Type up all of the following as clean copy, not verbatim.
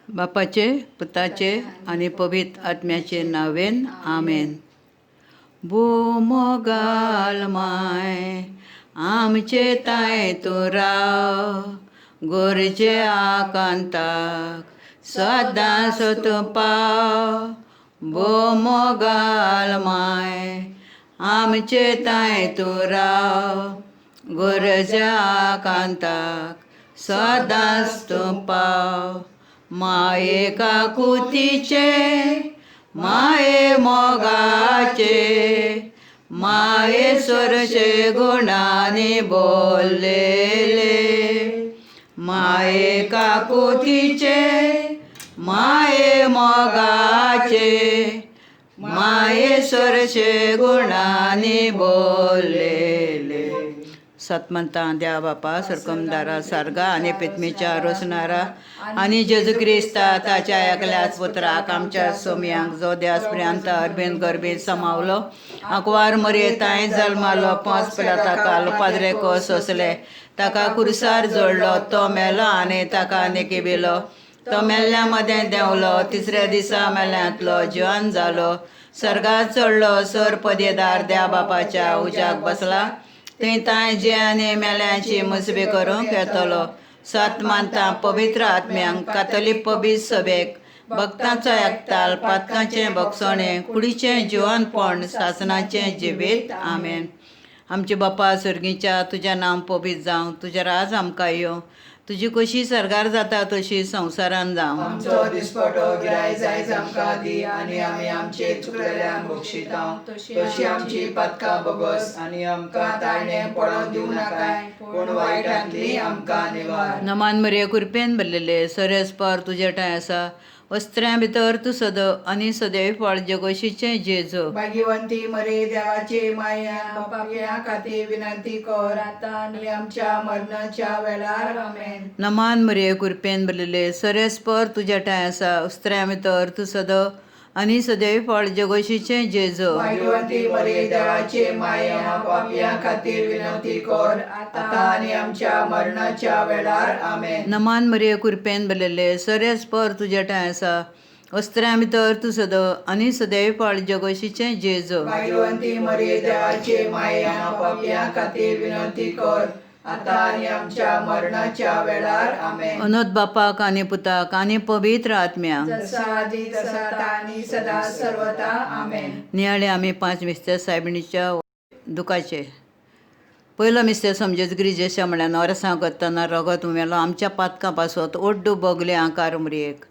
बापाचे, पुताचे आणि पवित्र आत्म्याचे नावेन आमेन. भूमोगाल माय आमचे ताय तू राव, गोरचे आकांताक सदां सोत पाव. भूमोगाल माय आमचे ताय तू राव, गोरच्या आकांताक सदांच तूं पाव. माये काकुतीचे माये मोगाचे, माये सोरचे गुणांनी बोललेले. माये काकुतीचे माये मोगाचे, माये सोरचे गुणांनी बोललेले. सात म्हणटा देवा बापा सरकमदारा सारगा आणि पित्मीच्या रोसणारा आणि जेजू क्रिस्ता ताच्या एकल्याच पुत्राक आमच्या सोमयांक जो देवापर्यंत अरबीन गरबीन समावलो, आंकवार मरयेताय जल्मालो, 5 पिलाता काल पाद्रेको सोंसले, ताका कुर्सार जोडलो, तो मेलो आनी ताका निकिबिलो. तो मेल्ल्या मदें देंवलो, 3ऱ्या दिसा मेल्यांतलो जिवन जालो, सर्गात चडलो, सर पदेदार देवा बापाच्या उज्याक बसला. थंय ताय जे आनी मेल्यांची मुसबी करूंक येतलो. सात मानता पवित्र आत्म्यांक, कातोलीक पबीत सभेक, भक्तांचो एकताल, पातकांचें भक्षणे, कुडीचें जिवनपण, सासणाचें जिवीत. आमेन. आमचे बापा सर्गीच्या, तुजें नांव पबीत जावं, तुजें राज आमकां येवं, तुजी कशी सरगार जाता तशी संवसारान जावं. आमचो दिसपटो गिराय जायज आमकां दी, आनी आमी आमचे चुकलेल्यांक बक्षितां. तशी आमची पातकां बोगस, आनी आमकां ताळणें पडोवंक दिवं नाकाय, पूण वायटांतली आमकां निवार. नमान मरे कृपेन भरलेले सरेस्पर तुजे ठांय आसा, वस्त्र्यां भितर तूं सदो आनी सदैव फळ जगोशीचें जेजो. भाग्यवंती मरे देवाचे माया, पापयां खातीर विनंती कर, आतां आनी आमच्या मरणाच्या वेळार. आमेन. नमान मरे कृपेन भरलेले सरेस्पर तुजे ठांय आसा, वस्त्र्यां भितर तूं सदो आनी सदैव फळ जगोशीचें जेजो. भाग्यवंती मरे देवाचे माया, पापयां खातीर विनंती कर, आतां आनी आमच्या मरणाच्या वेळार. आमेन. नमान मरे कृपेन भरलेले सरेस्पर तुजे ठांय आसा, वस्त्र्यां भितर तूं सदो आनी सदैव फळ जगोशीचें जेजो. भाग्यवंती मरे देवाचे माया, पापयां खातीर विनंती कर, आतां आनी आमच्या मरणाच्या वेळार. आमेन. अनोद बापाक आनी पुताक आनी पवित्र आत्म्याक, जसा आदी तसा आता आनी सदा सर्वदा. आमेन. नियाळे आमी 5 मिस्टर सायबिणीच्या दुखाचे. पयलो मिस्टर समजेच गिरिजेशा म्हळ्यार नवरसां करतना रगत उमेलो, आमच्या पातकां पासत ओड्डू बोगले आकार मरयेक.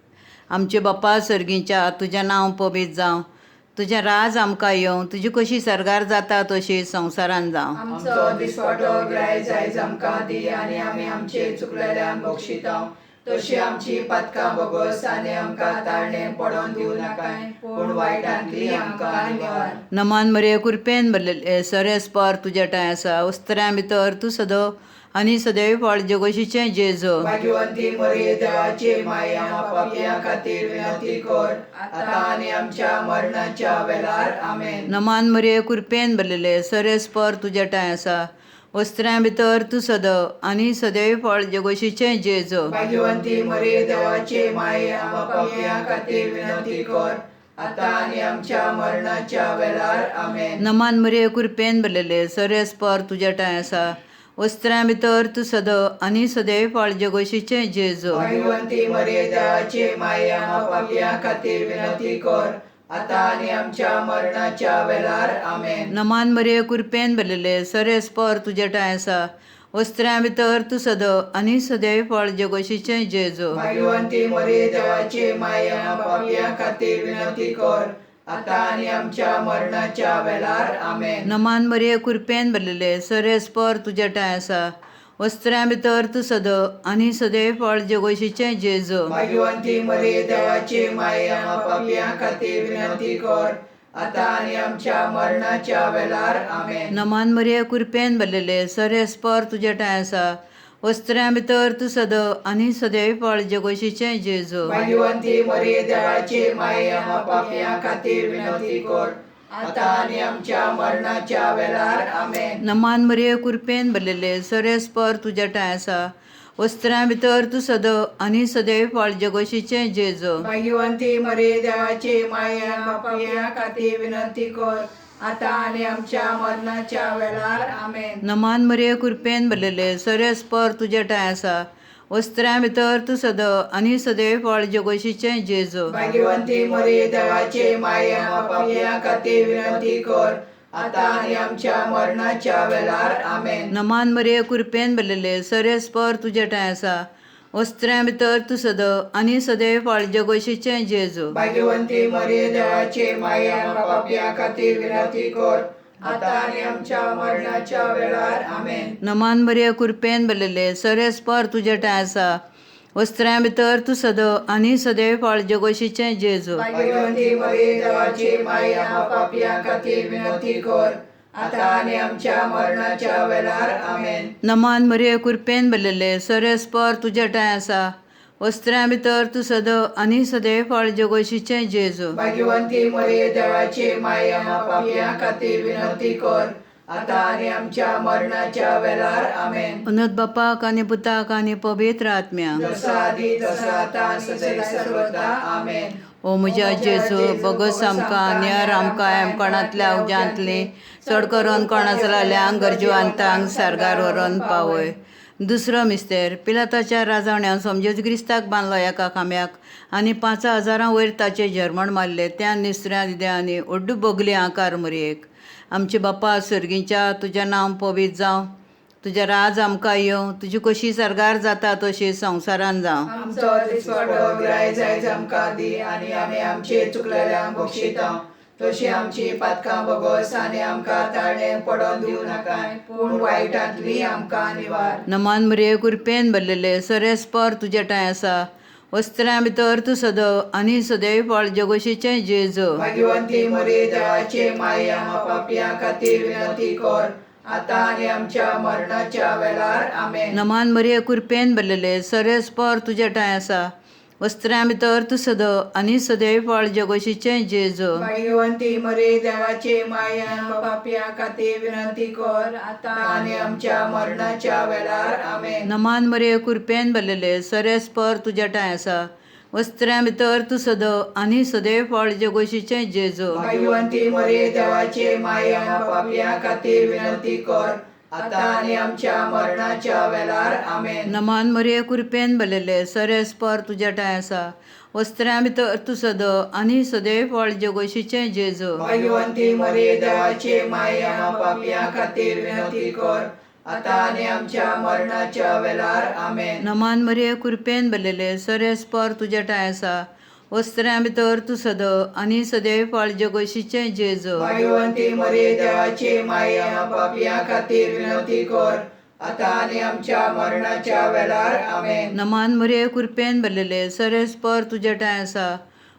आमचे बापा सर्गीच्या, तुजें नांव पबीत जावं, तुजें राज आमकां येवं, तुजी कशी सरगार जाता तशी संवसारान जावं. आमचो दिसपटो गिराय जायज आमकां दी, आनी आमी आमचे चुकलेल्यांक बक्षितां. तशी आमची पातकां बोगस, आनी आमकां ताळणें पडोवंक दिवं नाकाय, पूण वायटांतली आमकां निवार. नमान मरे कृपेन भरलेले सरेस्पर तुजे ठांय आसा, वस्त्र्यां भितर तूं सदो आनी सदैव फळ जगोशीचें जेजो. भाग्यवंती मरे देवाचे माया, पापयां खातीर विनंती कर, आतां आनी आमच्या मरणाच्या वेळार. आमेन. नमान मरे कृपेन भरलेले सरेस्पर तुजे ठांय आसा, वस्त्र्यां भितर तूं सदो आनी सदैव फळ जगोशीचें जेजो. भाग्यवंती मरे देवाचे माया, पापयां खातीर विनंती कर, आतां आनी आमच्या मरणाच्या वेळार. आमेन. नमान मरे कृपेन भरलेले सरेस्पर तुजे ठांय आसा, वस्त्र्यां भितर तूं सदो आनी सदैव फळ जगोशीचें जेजो. भाग्यवंती मरे देवाचे माया, पापयां खातीर विनंती कर, आतां आनी आमच्या मरणाच्या वेळार. आमेन. नमान मरे कृपेन भरलेले सरेस्पर तुजे ठांय आसा, वस्त्र्यां भितर तूं सदो आनी सदैव फळ जगोशीचें जेजो. भाग्यवंती मरे देवाचे माया, पापयां खातीर विनंती कर, आतां आनी आमच्या मरणाच्या वेळार. आमेन. नमान मरे कृपेन भरलेले सरेस्पर तुजे ठांय आसा, वस्त्र्यां भितर तूं सदो आनी सदैव फळ जगोशीचें जेजो. भाग्यवंती मरे देवाचे माया, पापयां खातीर विनंती कर, आतां आनी आमच्या मरणाच्या वेळार. आमेन. नमान मरे कृपेन भरलेले सरेस्पर तुजे ठांय आसा, वस्त्र्यां भितर तूं सदो आनी सदैव फळ जगोशीचें जेजू. भाग्यवंती मरे देवाचे माया, पापयां खातीर विनंती कर, आतां आनी आमच्या मरणाच्या वेळार. आमेन. नमान मरे कृपेन भरलेले सरेस्पर तुजे ठांय आसा, वस्त्रां भितर तूं सदो आनी सदैव फळ जगोशीचें जेजो भाग्यवंती मरे देवाची माया पापियां खातीर विनंती कर आता आणि आमच्या मरणाच्या वेळार आमेन. नमान मरे कृपेन भरलेले सर्यस्पर तुजे ठांय आसा वस्त्रां भितर तूं सदो आनी सदैव फळ जगोशीचें जेजो भाग्यवंती मरे देवाची माया पापियां खातीर विनंती कर आता आणि आमच्या मरणाच्या वेळार आमेन. नमान मरे कृपेन भरलेले सर्यस्पर तुजे ठांय आसा वस्त्रां भितर तूं सदो आनी सदैव फळ जगोशीचें जेजो भाग्यवंती मरे देवाची माया पापियां खातीर विनंती कर आता आणि आमच्या मरणाच्या वेळार आमेन. नमान मरे कृपेन भरलेले सर्यस्पर तुजे ठांय आसा वस्त्रां भितर तूं सदो आनी सदैव फळ जगोशीचें जेजो भाग्यवंती मरे देवाची माया पापियां खातीर विनंती कर आता आणि आमच्या मरणाच्या वेळार आमेन. नमान मरे कृपेन भरलेले सर्यस्पर तुजे ठांय आसा वस्त्रां भितर तूं सदो आनी सदैव फळ जगोशीचें जेजो भाग्यवंती मरे देवाची माया पापियां खातीर विनंती कर आता आणि आमच्या मरणाच्या वेळार आमेन. उन्नत बापाक आनी पुताक आनी पवित्र आत्म्याक जसा आधी तसा आता आणि सदैव सर्वदा आमेन. ओ म्हज्या जेजू बगस आमकां न्यार आमकां एमकणांतल्या उज्यांतली चड करून कोणाचल्यांक गरजेवंतांक सारगार व्हरून पावय. दुसरो मिस्तेर पिलाताच्या राजवण्यान समजेच क्रिस्ताक बांदलो एका खांब्याक आनी 5,000 वयर ताचे जर्मण मारले त्या निसऱ्या दिद्यांनी ओड्डू बोगली आकार मरयेक. आमचे बापा सर्गीच्या तुजें नांव पवित्र जावं तुजें राज आमकां येवं तुजी कशी सरगार जाता तशी संवसारान जावं. आमचो दिसपडो गिराय जायज आमकां दी आणि आमी आमचे चुकलेल्यांक बक्षिता तशी आमची पातकां बगोस आनी आमकां ताळ्यांक पडोवन दिवं नाकाय पूण वायटांतली आमकां निवार. नमान मरे कृपेन भरलेले सर्यस्पर तुजे ठांय आसा वस्त्रां भितर तूं सदो आनी सदैव फळ जगोशीचें जेजो भाग्यवंती मरे देवाची माया पापियां खातीर विनंती कर आता आणि आमच्या मरणाच्या वेळार आमेन. नमान मरे कृपेन भरलेले सर्यस्पर तुजे ठांय आसा वस्त्रां भितर तूं सदो आनी सदैव फळ जगोशीचें जेजो भाग्यवंती मरे देवाची माया पापियां खातीर विनंती कर आता आणि आमच्या मरणाच्या वेळार आमेन. नमान मरे कृपेन भरलेले सर्यस्पर तुजे ठांय आसा वस्त्रां भितर तूं सदो आनी सदैव फळ जगोशीचें जेजो भाग्यवंती मरे देवाची माया पापियां खातीर विनंती कर आता आणि आमच्या मरणाच्या वेळार आमेन. नमान मरे कृपेन भरलेले सर्यस्पर तुजे ठांय आसा वस्त्रां भितर तूं सदो आनी सदैव फळ जगोशीचें जेजो भाग्यवंती मरे देवाची माया पापियां खातीर विनंती कर आता आणि आमच्या मरणाच्या वेळार आमेन. नमान मरे कृपेन भरलेले सर्यस्पर तुजे ठांय आसा वस्त्रां भितर तूं सदो आनी सदैव फळ जगोशीचें जेजो भाग्यवंती मरे देवाची माया पापियां खातीर विनंती कर आता आणि आमच्या मरणाच्या वेळार आमेन. नमान मरे कृपेन भरलेले सर्यस्पर तुजे ठांय आसा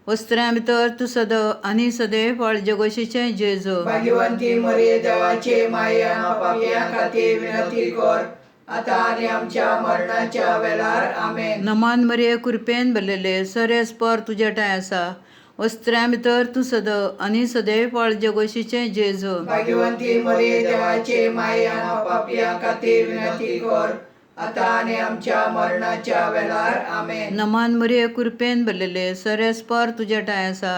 वस्त्रां भितर तूं सदो आनी सदैव फळ जगोशीचें जेजो भाग्यवंती मरे देवाची माया पापियां खातीर विनंती कर आता आणि आमच्या मरणाच्या वेळार आमेन. नमान मरे कृपेन भरलेले सर्यस्पर तुजे ठांय आसा वस्त्रां भितर तूं सदो आनी सदैव फळ जगोशीचें जेजो भाग्यवंती मरे देवाची माया पापियां खातीर विनंती कर आता आणि आमच्या मरणाच्या वेळार आमेन. नमान मरे कृपेन भरलेले सर्यस्पर तुजे ठांय आसा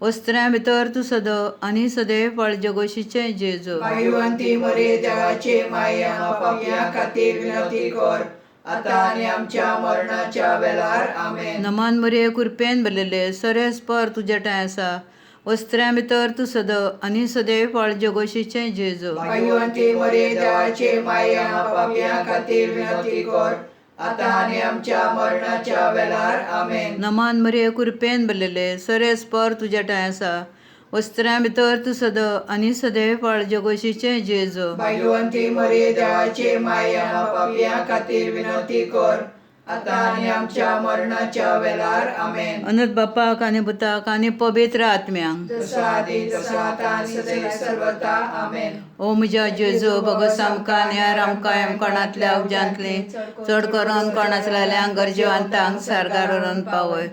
वस्त्रां भितर तूं सदो आनी सदैव फळ जगोशीचें जेजो भाग्यवंती मरे देवाची माया पापियां खातीर विनंती कर आता आणि आमच्या मरणाच्या वेळार आमेन. नमान मरे कृपेन भरलेले सर्यस्पर तुजे ठांय आसा वस्त्रां भितर तूं सदो आनी सदैव फळ जगोशीचें जेजो भाग्यवंती मरे देवाची माया पापियां खातीर विनंती कर आता आणि आमच्या मरणाच्या वेळार आमेन. नमान मरे कृपेन भरलेले सर्यस्पर तुजे ठांय आसा वस्त्रां भितर तूं सदो आनी सदैव फळ जगोशीचें जेजो भाग्यवंती मरे देवाची माया पापियां खातीर विनंती कर आता आणि आमच्या मरणाच्या वेळार आमेन. अनंत बापाक आनी पुताक आनी पवित्र आत्म्यांक जसा आधी तसा आता आणि सदैव सर्वदा आमेन. ओ म्हज्या जेजू भगत आमकां न्यार आमकां एमकणांतल्या उज्यांतली चड करून कोणाचल्यांक गरजेवंतांक सारगार व्हरून पावय.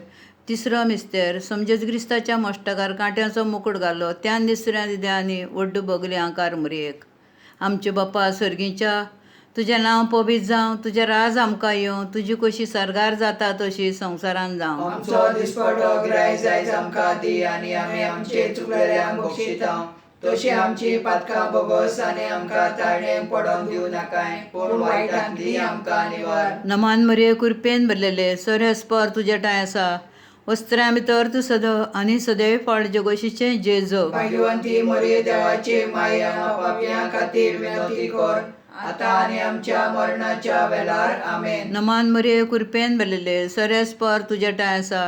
तिसरो मिस्तेर समजेच क्रिस्ताच्या मश्टकार कांट्याचो मुकुट घालो त्या निसऱ्या दिद्यांनी वड्डू बोगली आकार मरयेक. आमचे बापा सर्गीच्या तुजें नांव पवित्र जावं, तुजें राज आमकां येवं, तुजी कशी सरगार जाता तशी संवसारान जावं. आमचो दिसपटो गिरायक जायज आमकां दी आनी आमी आमचे चुकलेल्यांक बक्षिता तशी आमची पातकां बोगोस आनी आमकां ताळणेक पडोवन दिवं नाकाय पूण वायटांतली आमकां निवार. नमान मरे कृपेन भरलेले सरेस्पर तुजे ठांय आसा, वस्त्रां भितर तूं सदो आनी सदैव फळ जगोशीचें जेजो. भाग्यवंती मरिये देवाचे माये आमकां पापयां खातीर विनवती कर आतां आनी आमच्या मरणाच्या वेळार आमेन. नमान मरे कृपेन भरलेले सरेस्पर तुजे ठांय आसा,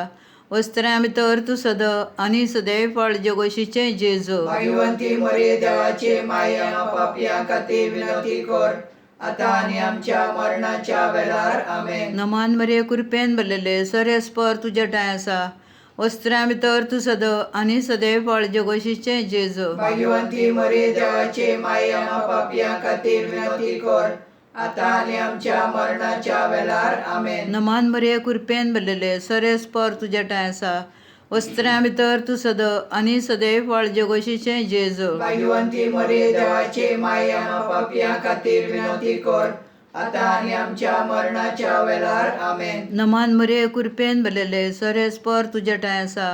वस्त्रां भितर तूं सदो आनी सदैव फळ जगोशीचें जेजो. भाग्यवंती मरिये देवाचे माये आमकां पापयां खातीर विनवती कर आतां आनी आमच्या मरणाच्या वेळार आमेन. नमान मरे कृपेन भरलेले सरेस्पर तुजे ठांय आसा, वस्त्रां भितर तूं सदो आनी सदैव फळ जगोशीचें जेजो. भाग्यवंती मरिये देवाचे माये आमकां पापयां खातीर विनवती कर आतां आनी आमच्या मरणाच्या वेळार आमेन. नमान मरे कृपेन भरलेले सरेस्पर तुजे ठांय आसा, वस्त्रां भितर तूं सदो आनी सदैव फळ जगोशीचें जेजो. भाग्यवंती मरिये देवाचे माये आमकां पापयां खातीर विनवती कर आतां आनी आमच्या मरणाच्या वेळार आमेन. नमान मरे कृपेन भरलेले सरेस्पर तुजे ठांय आसा,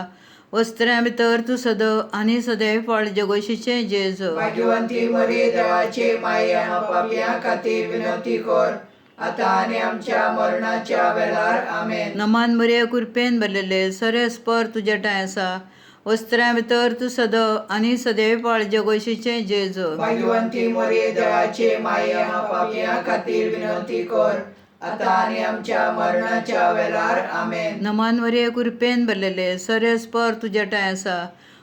वस्त्रां भितर तूं सदो आनी सदैव फळ जगोशीचें जेजो. भाग्यवंती मरिये देवाचे माये आमकां पापयां खातीर विनवती कर आतां आनी आमच्या मरणाच्या वेळार आमेन. नमान मरे कृपेन भरलेले सरेस्पर तुजे ठांय आसा, वस्त्रां भितर तूं सदो आनी सदैव फळ जगोशीचें जेजो. भाग्यवंती मरिये देवाचे माये आमकां पापयां खातीर विनवती कर आतां आनी आमच्या मरणाच्या वेळार आमेन. नमान मरे कृपेन भरलेले सरेस्पर तुजे ठांय आसा,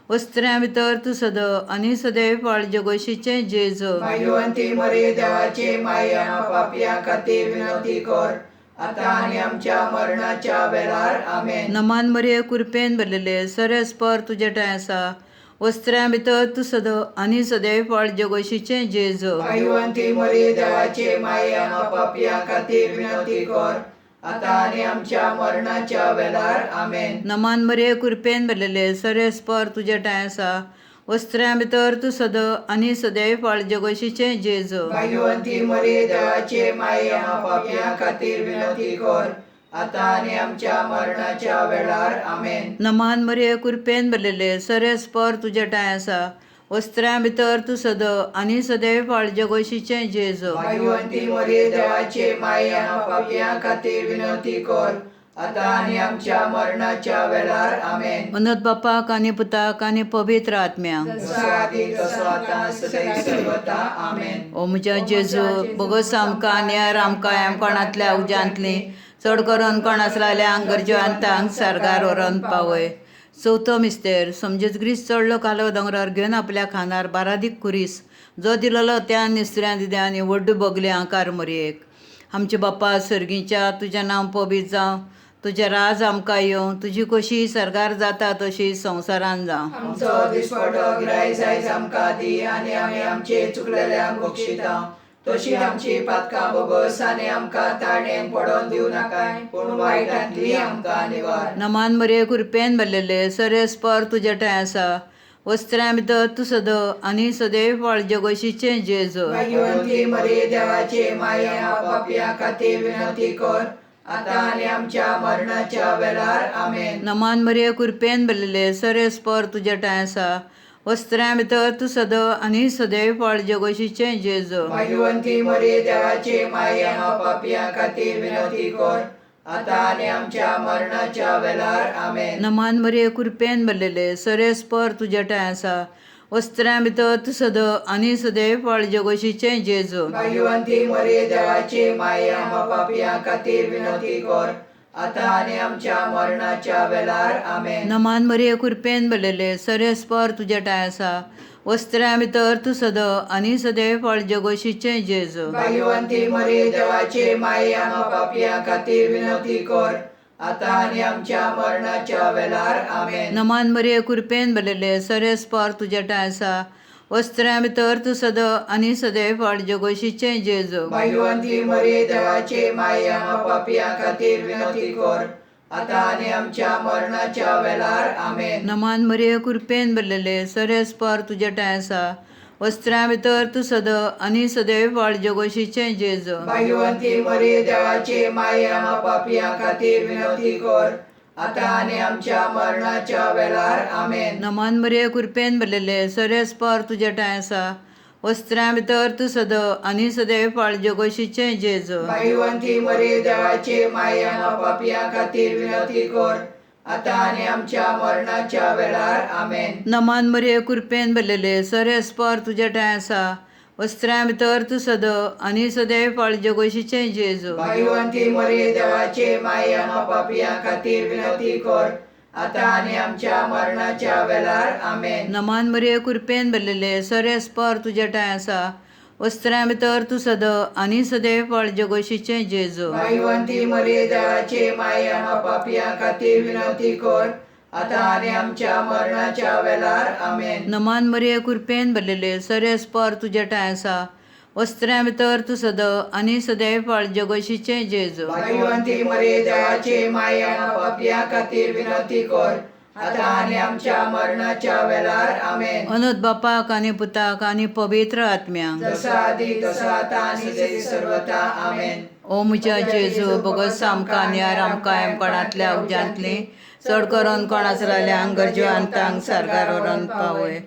वस्त्रां भितर तूं सदो आनी सदैव फळ जगोशीचें जेजो. भाग्यवंती मरिये देवाचे माये आमकां पापयां खातीर विनवती कर आतां आनी आमच्या मरणाच्या वेळार आमेन. नमान मरे कृपेन भरलेले सरेस्पर तुजे ठांय आसा, वस्त्रां भितर तूं सदो आनी सदैव फळ जगोशीचें जेजो. भाग्यवंती मरिये देवाचे माये आमकां पापयां खातीर विनवती कर आतां आनी आमच्या मरणाच्या वेळार आमेन. नमान मरे कृपेन भरलेले सरेस्पर तुजे ठांय आसा, वस्त्रां भितर तूं सदो आनी सदैव फळ जगोशीचें जेजो. भाग्यवंती मरिये देवाचे माये आमकां पापयां खातीर विनवती कर आतां आनी आमच्या मरणाच्या वेळार आमेन. नमान मरे कृपेन भरलेले सरेस्पर तुजे ठांय आसा, वस्त्रां भितर तूं सदो आनी सदैव फळ जगोशीचें जेजो. भाग्यवंती मरिये देवाचे माये आमकां पापयां खातीर विनवती कर आतां आनी आमच्या मरणाच्या वेळार आमेन. अनंत बापाक आनी पुताक आनी पवित्र आत्म्याक. जसो आदी तसो आतां सदैव सर्वदा आमेन. ओ म्हज्या जेजू, बगस आमकां न्यार आमकां कोणांतल्या उज्यांतली चड करून कोण आसलेल्यांक गरजेवंतांक सरगार व्हरून पावय. चवथो मिस्तेर समजेच ग्रीस चडलो कालो दोंगरार घेवन आपल्या खांदार बारादीक कुरीस जो दिलोलो त्या निसऱ्या दिद्या आनी व्हड बोगल्या कारमरयेक. आमचे बापा सर्गीच्या तुजें नांव पवित्र जावं, तुजें राज आमकां येवं, तुजी कशी सरगार जाता तशी संवसारान जावं. आमचो दिसपटो गिरायक जायज आमकां दी आनी आमी आमचे चुकलेल्यांक बक्षिता तशी आमची पातकां बोगोस आनी आमकां ताळणेक पडोवन दिवं नाकाय पूण वायटांतली आमकां निवार. नमान मरे कृपेन भरलेले सरेस्पर तुजे ठांय आसा, वस्त्रां भितर तूं सदो आनी सदैव फळ जगोशीचें जेजो. भाग्यवंती मरिये देवाचे माये आमकां पापयां खातीर विनवती कर आतां आनी आमच्या मरणाच्या वेळार आमेन. नमान मरे कृपेन भरलेले सरेस्पर तुजे ठांय आसा, वस्त्रां भितर तूं सदो आनी सदैव फळ जगोशीचें जेजो. भाग्यवंती मरिये देवाचे माये आमकां पापयां खातीर विनवती कर आतां आनी आमच्या मरणाच्या वेळार आमेन. नमान मरे कृपेन भरलेले सरेस्पर तुजे ठांय आसा, वस्त्रां भितर तूं सदो आनी सदैव फळ जगोशीचें जेजो. भाग्यवंती मरिये देवाचे माये आमकां पापयां खातीर विनवती कर आतां आनी आमच्या मरणाच्या वेळार आमेन. नमान मरे कृपेन भरलेले सरेस्पर तुजे ठांय आसा, वस्त्रां भितर तूं सदो आनी सदैव फळ जगोशीचें जेजो. भाग्यवंती मरिये देवाचे माये आमकां पापयां खातीर विनवती कर आतां आनी आमच्या मरणाच्या वेळार आमेन. नमान मरे कृपेन भरलेले सरेस्पर तुजे ठांय आसा, वस्त्रां भितर तूं सदो आनी सदैव फळ जगोशीचें जेजो. भाग्यवंती मरिये देवाचे माये आमकां पापयां खातीर विनवती कर आतां आनी आमच्या मरणाच्या वेळार आमेन. नमान मरे कृपेन भरलेले सरेस्पर तुजे ठांय आसा, वस्त्रां भितर तूं सद आनी सदैव फाळ जगोशीचें जेजू भाग्यवंती मरी देवाची माये आम्हा पापियां खातीर विनवती कर आता आनी आमच्या मरणाच्या वेळार आमेन. नमान मरे कृपेन भरलेले सरेस्पर तुझे ठांय आसा वस्त्रां भितर तूं सद आनी सदैव फाळ जगोशीचें जेजू भाग्यवंती मरी देवाची माये आम्हा पापियां खातीर विनवती कर आता आनी आमच्या मरणाच्या वेळार आमेन. नमान मरे कृपेन भरलेले सरेस्पर तुझे ठांय आसा वस्त्रां भितर तूं सद आनी सदैव फाळ जगोशीचें जेजू भाग्यवंती मरी देवाची माये आम्हा पापियां खातीर विनवती कर आता आनी आमच्या मरणाच्या वेळार आमेन. नमान मरे कृपेन भरलेले सरेस्पर तुझे ठांय आसा वस्त्रां भितर तूं सद आनी सदैव फाळ जगोशीचें जेजू भाग्यवंती मरी देवाची माये आम्हा पापियां खातीर विनवती कर आता आनी आमच्या मरणाच्या वेळार आमेन. नमान मरे कृपेन भरलेले सरेस्पर तुझे ठांय आसा वस्त्रां भितर तूं सद आनी सदैव फाळ जगोशीचें जेजू भाग्यवंती मरी देवाची माये आम्हा पापियां खातीर विनवती कर आता आनी आमच्या मरणाच्या वेळार आमेन. अनंत बापाक आनी पुताक आनी पवित्र आत्म्यांक जसा आदी तसा आता आनी जरी सर्वता आमेन. ओ म्हज्या जेजू भगत आमकां न्यार आमकां एमपणांतल्या उज्यांतली चड करून कोणाच रावल्यांक गरज्यो अंतांक सारगार व्हरून पावय.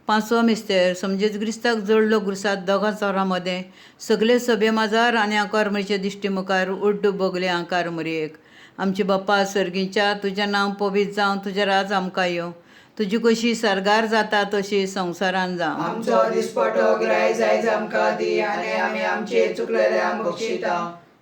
पांचवो मिस्तेर समजेच क्रिस्ताक जोडलो गुरसात दोगां चोरां मदें सगळे सभे माजार आनी आकार म्हणचे दिश्टी मुखार उड्ड बोगले आकार मरयेक. आमचे बाप्पा सर्गीच्या तुजें नांव पवित्र जावं तुजें राज आमकां येवं तुजी कशी सरगार जाता तशी संवसारान जावं. आमचो दिसपटो गिराय जायज आमकां दी आनी आमी आमचे चुकलेल्यांक बक्षिता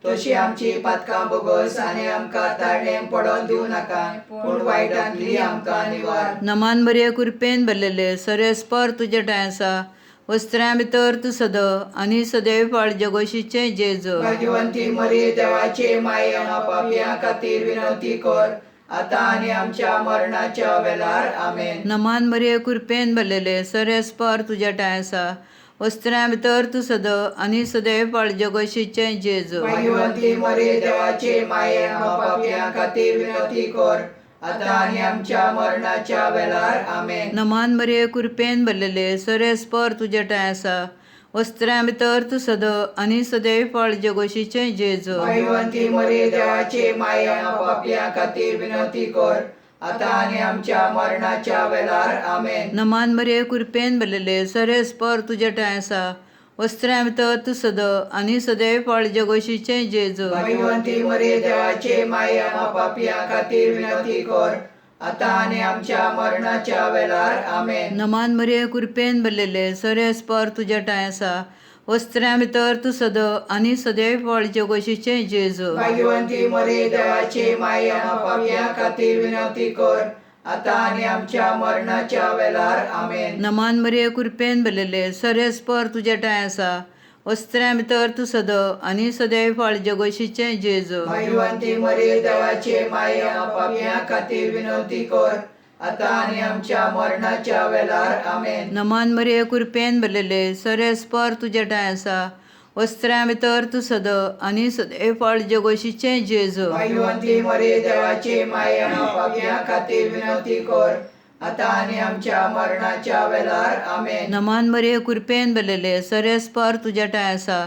तशी आमची पातकां बोगस आनी आमकां ताळणें पडोवन दिवं नाका पूण वायटांतली आमकां निवार. नमान मरे कृपेन भरलेले सरेस्पर तुजे ठांय आसा वस्त्रां भितर तूं सद आनी सदैव फाळ जगोशीचें जेजू भाग्यवंती मरी देवाची माये आम्हा पापियां खातीर विनवती कर आता आनी आमच्या मरणाच्या वेळार आमेन. नमान मरे कृपेन भरलेले सरेस्पर तुजे ठांय आसा वस्त्रां भितर तूं सद आनी सदैव फाळ जगोशीचें जेजू भाग्यवंती मरी देवाची माये आम्हा पापियां खातीर विनवती कर आता आनी आमच्या मरणाच्या वेळार आमेन. नमान मरे कृपेन भरलेले सरेस्पर तुजे ठांय आसा वस्त्रां भितर तूं सद आनी सदैव फाळ जगोशीचें जेजू भाग्यवंती मरी देवाची माये आम्हा पापियां खातीर विनवती कर आता आनी आमच्या मरणाच्या वेळार आमेन. नमान मरे कृपेन भरलेले सरेस्पर तुजे ठांय आसा वस्त्रां भितर तूं सद आनी सदैव फाळ जगोशीचें जेजू भाग्यवंती मरी देवाची माये आम्हा पापियां खातीर विनवती कर आता आनी आमच्या मरणाच्या वेळार आमेन. नमान मरे कृपेन भरलेले सरेस्पर तुजे ठांय आसा वस्त्रां भितर तूं सद आनी सदैव फाळ जगोशीचें जेजू भाग्यवंती मरी देवाची माये आम्हा पापियां खातीर विनवती कर आता आनी आमच्या मरणाच्या वेळार आमेन. नमान मरे कृपेन भरलेले सरेस्पर तुजे ठांय आसा वस्त्रां भितर तूं सद आनी सदैव फाळ जगोशीचें जेजू भाग्यवंती मरी देवाची माये आम्हा पापियां खातीर विनवती कर आता आनी आमच्या मरणाच्या वेळार आमेन. नमान मरे कृपेन भरलेले सरेस्पर तुजे ठांय आसा वस्त्रां भितर तूं सद आनी सदैव फाळ जगोशीचें जेजू भाग्यवंती मरी देवाची माये आम्हा पापियां खातीर विनवती कर आता आनी आमच्या मरणाच्या वेळार आमेन. नमान मरे कृपेन भरलेले सरेस्पर तुजे ठांय आसा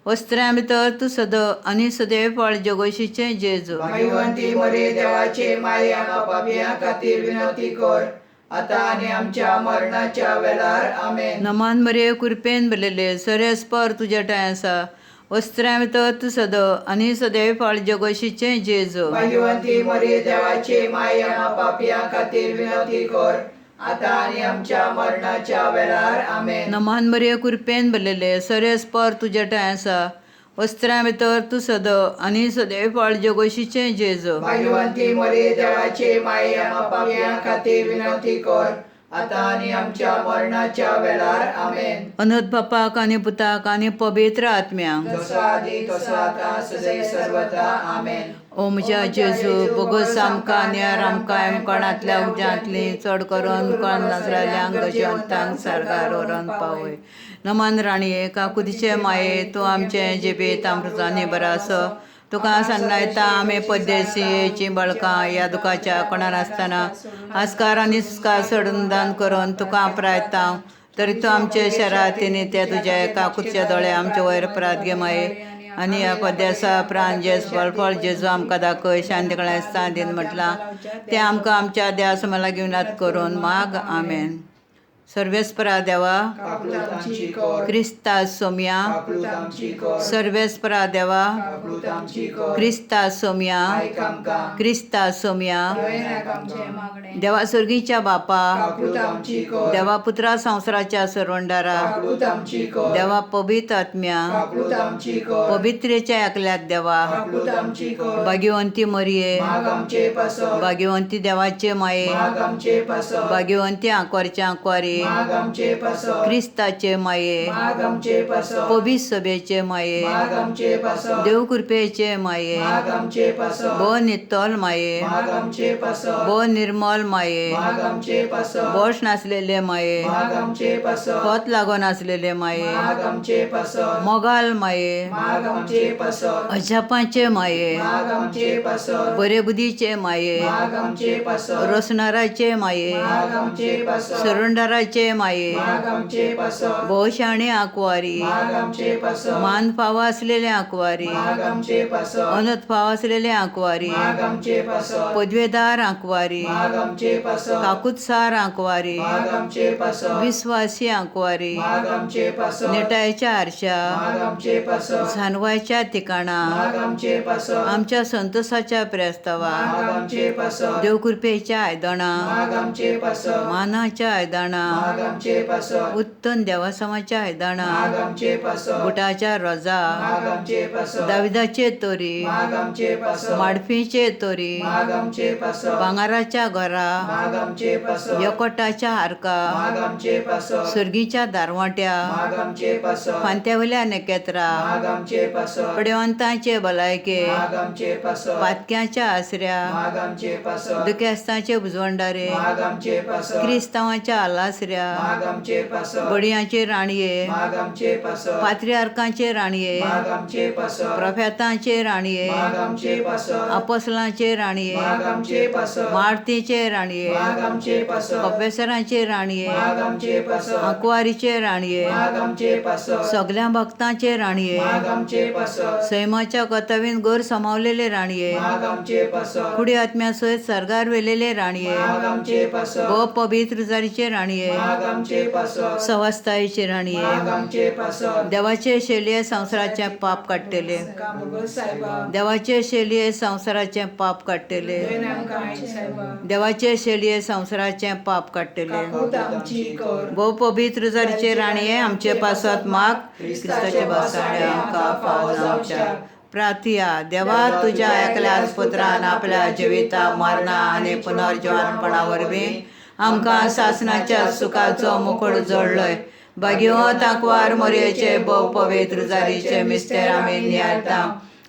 वस्त्रां भितर तूं सद आनी सदैव फाळ जगोशीचें जेजू भाग्यवंती मरी देवाची माये आम्हा पापियां खातीर विनवती कर आता आनी आमच्या मरणाच्या वेळार आमेन. नमान मरे कृपेन भरलेले सरेस्पर तुजे ठांय आसा वस्त्रां भितर तूं सद आनी सदैव फाळ जगोशीचें जेजू भाग्यवंती मरी देवाची माये आम्हा पापियां खातीर विनवती कर आता आनी आमच्या मरणाच्या वेळार आमेन. नमान मरे कृपेन भरलेले सरेस्पर तुजे ठांय आसा वस्त्रां भितर तूं सद आनी सदैव फाळ जगोशीचें जेजू भाग्यवंती मरी देवाची माये आम्हा पापियां खातीर विनवती कर आता आनी आमच्या मरणाच्या वेळार आमेन. अनंत बापाक आनी पुताक आनी पवित्र आत्म्यांक जसो आदी तसो आता सदैव सर्वता आमेन. ओ म्हज्या जेजू भगत आमकां न्यार आमकां एमपणांतल्या उज्यांतली चड करून कोण नासराल्यांक गजवंतांक सारगार व्हरून पावय. नमान राणये काकुदीचे माये तूं आमचे जेबेत अमृतांनी बरो आसो तुका सांगता आमी पद्देशीची बळकां ह्या दुखाच्या कोणार आसतना आस्कार आनी सुस्कार सोडून दान करून तुका प्रायता तरी तू आमचे शरातीने त्या तुझ्या एका कुतच्या दोळे आमचे वयर परात घे माये आणि या पद्यासा प्राण जेस फळफळ जेजू आमकां दाखय शांती कळ्या सांदीन म्हटलां ते आमकां आमच्या द्यास मला घेवनात करून माग आमेन. सर्वेस्परा देवा काकूत आमची कर, क्रिस्ता सोम्या काकूत आमची कर, सर्वेस्परा देवा काकूत आमची कर, क्रिस्ता सोम्या ऐक आमकां, क्रिस्ता सोम्या दयनाक आमकां, देवा सर्गीच्या बापा काकूत आमची कर, देवा पुत्रा संवसाराच्या सरवंडारा काकूत आमची कर, देवा पवित्र आत्म्या काकूत आमची कर, पवित्रेच्या एकल्याक देवा काकूत आमची कर, भाग्यवंती मरिये माग आमचे पसर, भाग्यवंती देवाचे माये माग आमचे पसर, भाग्यवंती आंकवारचे आंकवारी माग आमचे पसर, क्रिस्ताचे माये माग आमचे पसर, पवित्र सभेचे माये माग आमचे पसर, देव कृपेचे माये माग आमचे पसर, बो नितोल माये माग आमचे पसर, बो निर्मल माये माग आमचे पसर, बोश नासलेले माये माग आमचे पसर, पत लागून असलेले माये माग आमचे पसर, मोगाल माये माग आमचे पसर, अजापाचे माये माग आमचे पसर, बरे बुद्धीचे माये माग आमचे पसर, रोसणाराचे माये माग आमचे पसर, सरंडाराचे माये माग आमचे पसर, भोशाणे आंकवारी माग आमचे पसर, मान फावा असलेले आंकवारी माग आमचे पसर, अनंत फावा असलेले आंकवारी माग आमचे पसर, पदवेदार आंकवारी माग आमचे पसर, काकुत्सार आंकवारी माग आमचे पसर, विश्वासी आंकवारी माग आमचे पसर, नेटायच्या आरशा माग आमचे पसर, जानवायच्या ठिकाणा माग आमचे पसर, आमच्या संतोषाच्या प्रेस्तवा माग आमचे पसर, देवकृपेच्या आयदना माग आमचे पसर, मानाच्या आयदना माग आमचे पसर, उत्तम देवासमाच्या आयदना माग आमचे पसर, बुटाच्या रोजा माग आमचे पसर, दाविदाचे तोरी माग आमचे पसर, माडफीचे तोरी माग आमचे पसर, भांगाराच्या घरा माग आमचे पसर, यकोटाच्या हारका माग आमचे पसर, सर्गीच्या दारवाट्या माग आमचे पसर, फांत्यावयल्या नेकेत्रा माग आमचे पसर, पडेवंतांचे भलायके माग आमचे पसर, पातक्याच्या आसऱ्या माग आमचे पसर, दुखेस्तांचे उजवंडारे माग आमचे पसर, क्रिस्तांवाच्या आलासऱ्या माग आमचे पसर, बडयांचे राणये माग आमचे पसर, पात्रियार्कांचे राणये माग आमचे पसर, प्रोफेतांचे राणये माग आमचे पसर, अपोस्तलांचे राणये माग आमचे पसर, मारतीचे राणये माग आमचे पसर, प्रोफेसरांचे राणये माग आमचे पसर, आंकवारीचे राणये माग आमचे पसर, सगळ्या भक्तांचे राणये माग आमचे पसर, सैमाच्या कथावीन गोर समावलेले राणये माग आमचे पसर, पुढे आत्म्या सहित सरगार वेलेले राणये माग आमचे पसर, व पवित्र जारीचे राणये माग आमचे पसर, सवास्ताईचे राणये माग आमचे पसर, देवाचे शेलिये संसाराचे पाप काडटेले देवाचे शेलिये संसाराचे पाप काडटेले देवाचे शेलिये संसाराचे पाप काडटेले आमची कर, भोव पवित्र जारीचे राणये आमचे पासत माग क्रिस्ताचे बसाडे आमकां फाव जावच्या प्रार्थया देवा तुझ्या एकल्याच पुत्रान आपल्या जिविता मरणा आनी पुनर्जीवनपणा वरवीं आमकां सासणाच्या सुखाचो मुकुट जोडलोय. भाग्यवंत आंकवार मोरयेचे भोव पवित्र जारीचे मिस्तेर आमी नियाळटा.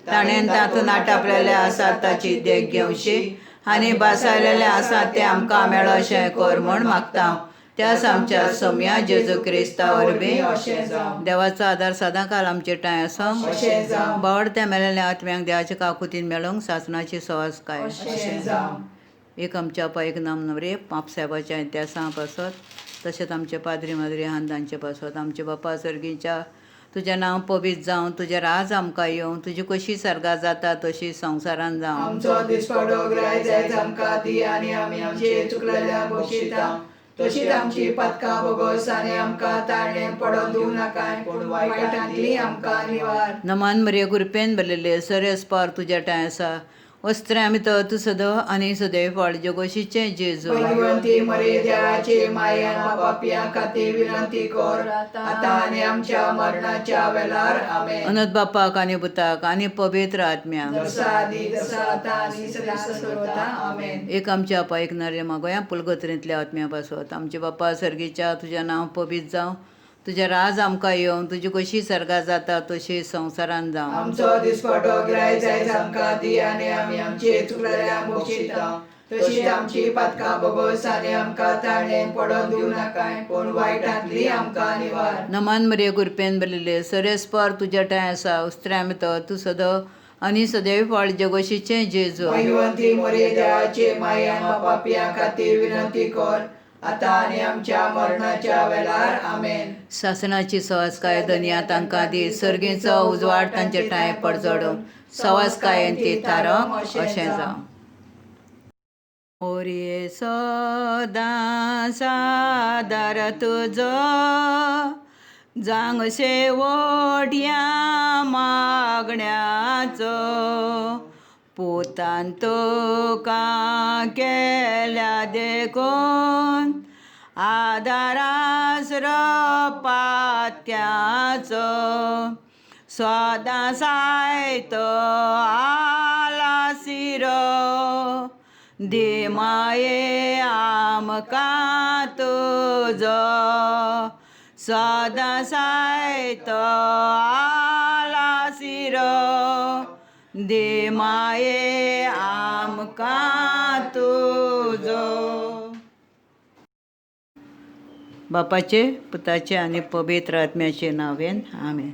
ताणें तातूंत आटापलेले आसात ताची देख घेवची आनी बासायलेले आसात ते आमकां मेळो अशें कर म्हूण मागता. त्याच आमच्या सोम्या जेजू क्रिस्ता वरवीं अशें जावं, देवाचो आदार सदांकाल आमचे टाय आसूं. अशें जावं, बावडत्या मेलेल्या आत्म्यांक देवाच्या काकुतीन मेळोंक सासणाची सवास काय. अशें जावं, एक आमच्या पायक नाम नवरे पापसाहेबाच्या इतिहासां पासत तशेंच आमचे पाद्री माद्री हांदांचे पासत आमचे बापा सर्गीच्या तुजें नांव पवित्र जावं, तुजें राज आमकां येवं, तुजी कशी सर्गा जाता तशी संवसारान जावं. आमचो दिसपडो ग्राय जायज आमकां दी आनी आमी आमचे चुकलेल्या बक्षिता तशीच आमची पदकां बोगस आनी आमकां ताळणें पडोवन दिवं नाकाय पूण वायटांतली आमकां निवार. नमान मरे कृपेन भरलेले सरेस पार तुज्या टाय आसा वस्त्र आमी तू सदो आनी सदैव फळ जगोशीचे जेजू. भगवंती मरे देवाचे मायेन पापियां खातीर विनंती कर आतां आनी आमच्या मरणाच्या वेळार आमेन. अनंत बापाक आनी पुताक आनी पवित्र आत्म्याक जसा आदी तसा आतां आनी सदां सर्वदा आमेन. एक आमच्या बापा एक नरे मागोया पुलगोत्रेंतल्या आत्म्या पासत आमचे बापा सर्गीच्या तुजें नांव पवित्र जावं, तुजें राज आमकां येवं, तुजी कशी सर्गा जाता तशी संवसारान जावं. आमचो दिसपडो ग्राय जायज आमकां दी आनी आमी आमचे चुकलेल्यांक बक्षिता तशीच आमची पदकां बोगस आनी आमकां ताळणें पडोवन दिवं नाकाय पूण वायटांतली आमकां निवार. नमान मरे कृपेन भरलेले सरेस पार तुज्या टाय आसा उस्त्रे आमी तू सदो आनी सदैव फळ जगोशीचे जेजू. भगवंती मरे देवाचे मायेन पापियां खातीर विनंती कर आता आनी आमच्या मरणाच्या वेळार आमेन. शासनाची सवासकाय दुनिया तांकां दी, सर्गीचो उजवाड तांचे टाय पडजोडूं, सवासकायेन ती तारंक अशें जावं. मोरये सदां सादार तुजो, जांगशे वोडया मागण्याचो, पुतान तुका केल्या देखून आदार आसरो पात्याचो, सदां सायतो आलासिरो दी माये आमकां तुजो, सदां सायतो आलासिरो दी माये आमकां तुजो. बापाचे, पुताचे आनी पवित्र आत्म्याचे नांवेन आमेन.